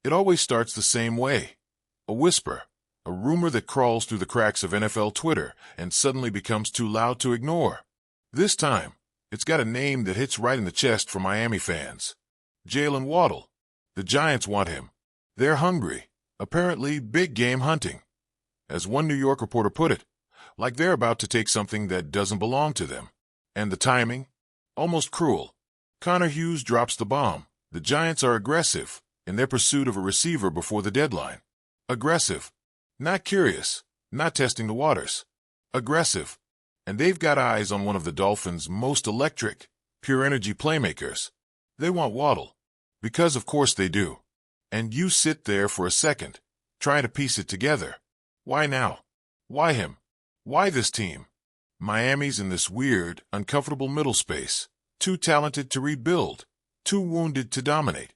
It always starts the same way. A whisper, a rumor that crawls through the cracks of NFL Twitter and suddenly becomes too loud to ignore. This time, it's got a name that hits right in the chest for Miami fans. Jalen Waddle. The Giants want him. They're hungry, apparently big game hunting. As one New York reporter put it, like they're about to take something that doesn't belong to them. And the timing? Almost cruel. Connor Hughes drops the bomb. The Giants are aggressive in their pursuit of a receiver before the deadline. Aggressive. Not curious. Not testing the waters. Aggressive. And they've got eyes on one of the Dolphins' most electric, pure-energy playmakers. They want Waddle. Because of course they do. And you sit there for a second, trying to piece it together. Why now? Why him? Why this team? Miami's in this weird, uncomfortable middle space. Too talented to rebuild. Too wounded to dominate.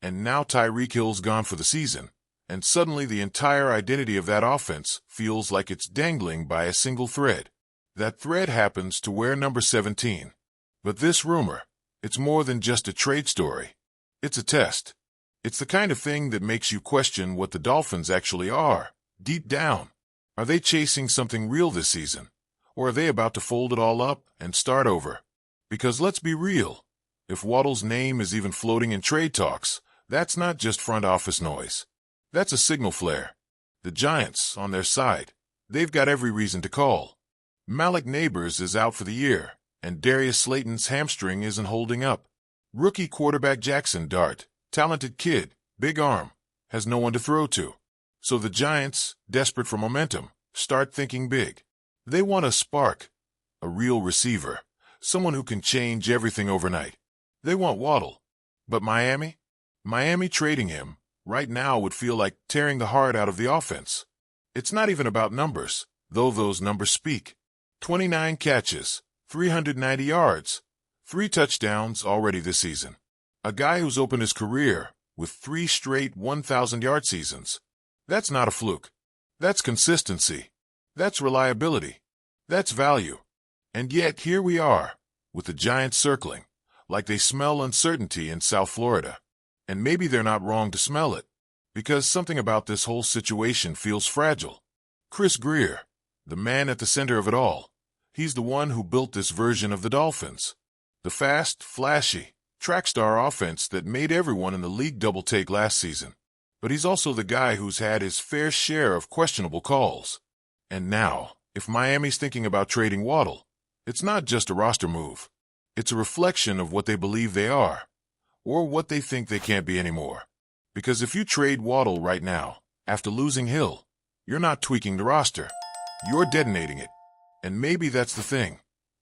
And now Tyreek Hill's gone for the season. And suddenly the entire identity of that offense feels like it's dangling by a single thread. That thread happens to wear number 17. But this rumor, it's more than just a trade story. It's a test. It's the kind of thing that makes you question what the Dolphins actually are, deep down. Are they chasing something real this season? Or are they about to fold it all up and start over? Because let's be real, if Waddle's name is even floating in trade talks, that's not just front office noise. That's a signal flare. The Giants, on their side, they've got every reason to call. Malik Neighbors is out for the year, and Darius Slayton's hamstring isn't holding up. Rookie quarterback Jackson Dart, talented kid, big arm, has no one to throw to. So the Giants, desperate for momentum, start thinking big. They want a spark, a real receiver, someone who can change everything overnight. They want Waddle. But Miami? Miami trading him right now would feel like tearing the heart out of the offense. It's not even about numbers, though those numbers speak. 29 catches, 390 yards, 3 touchdowns already this season. A guy who's opened his career with 3 straight 1,000-yard seasons. That's not a fluke. That's consistency. That's reliability. That's value. And yet here we are, with the Giants circling, like they smell uncertainty in South Florida. And maybe they're not wrong to smell it, because something about this whole situation feels fragile. Chris Grier, the man at the center of it all, he's the one who built this version of the Dolphins. The fast, flashy, track star offense that made everyone in the league double take last season. But he's also the guy who's had his fair share of questionable calls. And now, if Miami's thinking about trading Waddle, it's not just a roster move. It's a reflection of what they believe they are, or what they think they can't be anymore. Because if you trade Waddle right now, after losing Hill, you're not tweaking the roster. You're detonating it. And maybe that's the thing.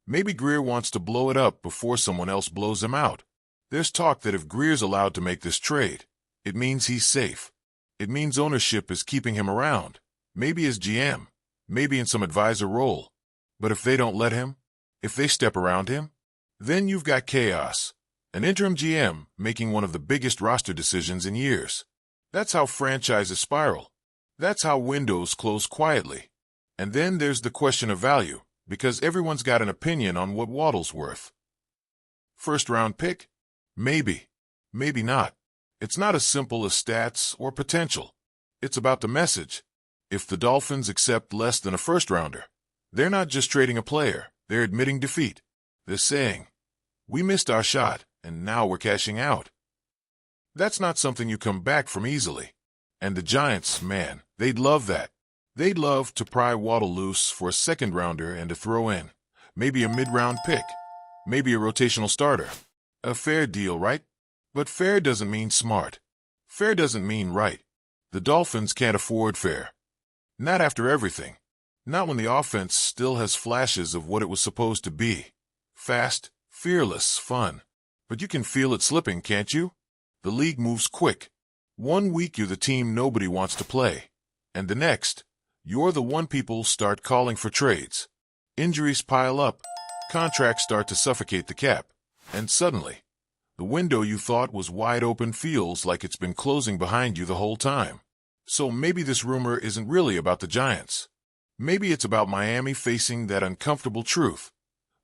Maybe Grier wants to blow it up before someone else blows him out. There's talk that if Grier's allowed to make this trade, it means he's safe. It means ownership is keeping him around, maybe as GM, maybe in some advisor role. But if they don't let him, if they step around him, then you've got chaos. An interim GM making one of the biggest roster decisions in years. That's how franchises spiral. That's how windows close quietly. And then there's the question of value, because everyone's got an opinion on what Waddle's worth. First-round pick? Maybe. Maybe not. It's not as simple as stats or potential. It's about the message. If the Dolphins accept less than a first-rounder, they're not just trading a player, they're admitting defeat. They're saying, we missed our shot, and now we're cashing out. That's not something you come back from easily. And the Giants, man, they'd love that. They'd love to pry Waddle loose for a second-rounder and to throw in, maybe a mid-round pick, maybe a rotational starter. A fair deal, right? But fair doesn't mean smart. Fair doesn't mean right. The Dolphins can't afford fair. Not after everything. Not when the offense still has flashes of what it was supposed to be. Fast, fearless, fun. But you can feel it slipping, can't you? The league moves quick. 1 week you're the team nobody wants to play. And the next, you're the one people start calling for trades. Injuries pile up. Contracts start to suffocate the cap. And suddenly, the window you thought was wide open feels like it's been closing behind you the whole time. So maybe this rumor isn't really about the Giants. Maybe it's about Miami facing that uncomfortable truth.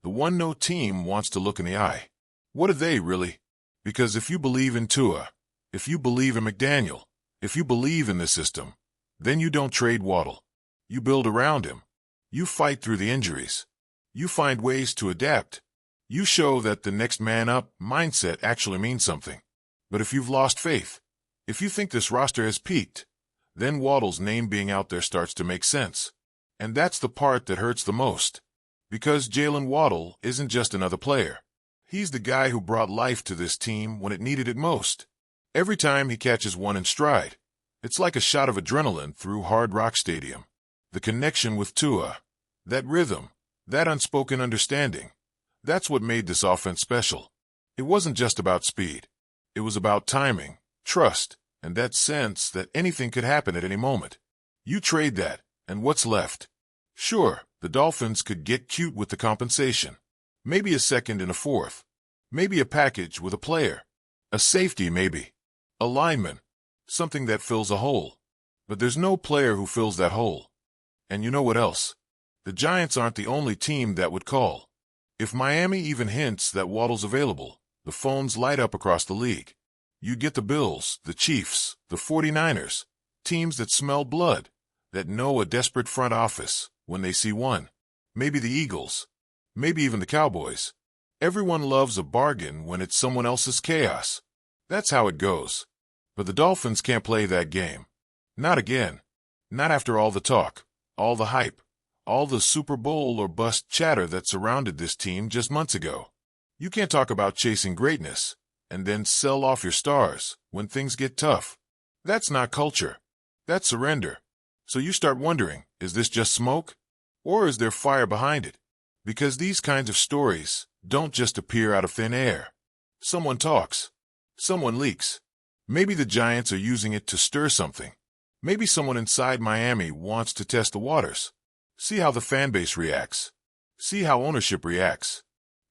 The one no team wants to look in the eye. What are they really? Because if you believe in Tua, if you believe in McDaniel, If you believe in this system, then you don't trade Waddle. You build around him. You fight through the injuries. You find ways to adapt. You show that the next man up mindset actually means something. But if you've lost faith, if you think this roster has peaked, then Waddle's name being out there starts to make sense. And that's the part that hurts the most. Because Jalen Waddle isn't just another player. He's the guy who brought life to this team when it needed it most. Every time he catches one in stride, it's like a shot of adrenaline through Hard Rock Stadium. The connection with Tua, that rhythm, that unspoken understanding, that's what made this offense special. It wasn't just about speed. It was about timing, trust, and that sense that anything could happen at any moment. You trade that, and what's left? Sure, the Dolphins could get cute with the compensation. Maybe a second and a fourth. Maybe a package with a player. A safety maybe. A lineman. Something that fills a hole. But there's no player who fills that hole. And you know what else? The Giants aren't the only team that would call. If Miami even hints that Waddle's available, the phones light up across the league. You get the Bills, the Chiefs, the 49ers, teams that smell blood, that know a desperate front office when they see one. Maybe the Eagles. Maybe even the Cowboys. Everyone loves a bargain when it's someone else's chaos. That's how it goes. But the Dolphins can't play that game. Not again. Not after all the talk, all the hype, all the Super Bowl or bust chatter that surrounded this team just months ago. You can't talk about chasing greatness and then sell off your stars when things get tough. That's not culture. That's surrender. So you start wondering, is this just smoke? Or is there fire behind it? Because these kinds of stories don't just appear out of thin air. Someone talks. Someone leaks. Maybe the Giants are using it to stir something. Maybe someone inside Miami wants to test the waters. See how the fan base reacts. See how ownership reacts.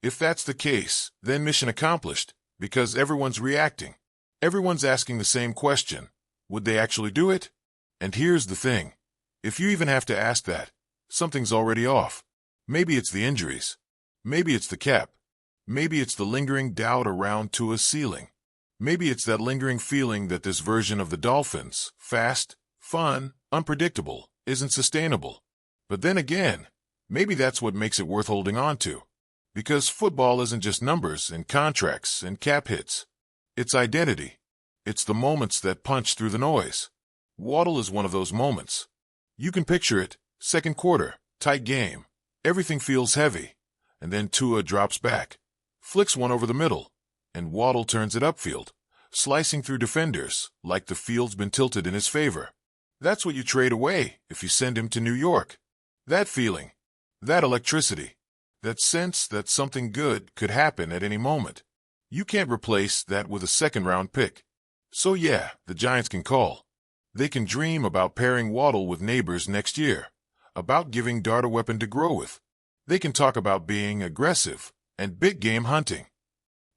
If that's the case, then mission accomplished, because everyone's reacting. Everyone's asking the same question. Would they actually do it? And here's the thing. If you even have to ask that, something's already off. Maybe it's the injuries. Maybe it's the cap. Maybe it's the lingering doubt around Tua's ceiling. Maybe it's that lingering feeling that this version of the Dolphins, fast, fun, unpredictable, isn't sustainable. But then again, maybe that's what makes it worth holding on to. Because football isn't just numbers and contracts and cap hits. It's identity. It's the moments that punch through the noise. Waddle is one of those moments. You can picture it, second quarter, tight game. Everything feels heavy. And then Tua drops back, flicks one over the middle, and Waddle turns it upfield, slicing through defenders like the field's been tilted in his favor. That's what you trade away if you send him to New York. That feeling, that electricity, that sense that something good could happen at any moment. You can't replace that with a second-round pick. So yeah, the Giants can call. They can dream about pairing Waddle with neighbors next year, about giving Dart a weapon to grow with. They can talk about being aggressive and big game hunting.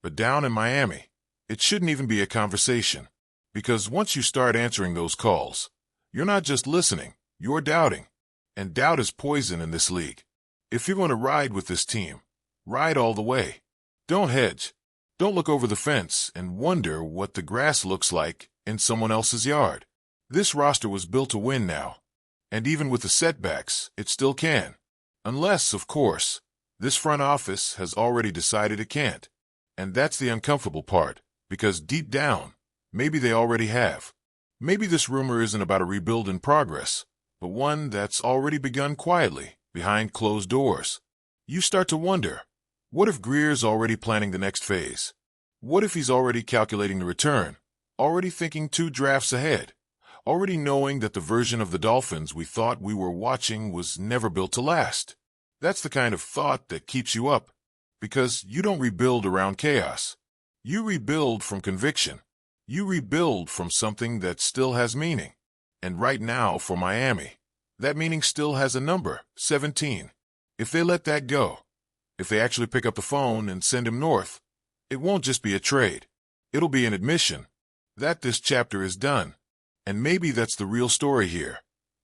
But down in Miami, it shouldn't even be a conversation. Because once you start answering those calls, you're not just listening, you're doubting. And doubt is poison in this league. If you're going to ride with this team, ride all the way. Don't hedge. Don't look over the fence and wonder what the grass looks like in someone else's yard. This roster was built to win now. And even with the setbacks, it still can. Unless, of course, this front office has already decided it can't. And that's the uncomfortable part, because deep down, maybe they already have. Maybe this rumor isn't about a rebuild in progress, but one that's already begun quietly, behind closed doors. You start to wonder, what if Greer's already planning the next phase? What if he's already calculating the return, already thinking 2 drafts ahead, already knowing that the version of the Dolphins we thought we were watching was never built to last? That's the kind of thought that keeps you up, because you don't rebuild around chaos. You rebuild from conviction. You rebuild from something that still has meaning. And right now, for Miami, that meaning still has a number, 17. If they let that go, if they actually pick up the phone and send him north, it won't just be a trade. It'll be an admission that this chapter is done. And maybe that's the real story here.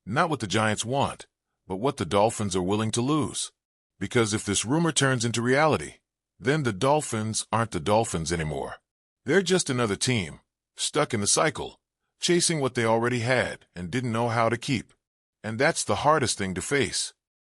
Not what the Giants want, but what the Dolphins are willing to lose. Because if this rumor turns into reality, then the Dolphins aren't the Dolphins anymore. They're just another team, stuck in the cycle, chasing what they already had and didn't know how to keep. And that's the hardest thing to face.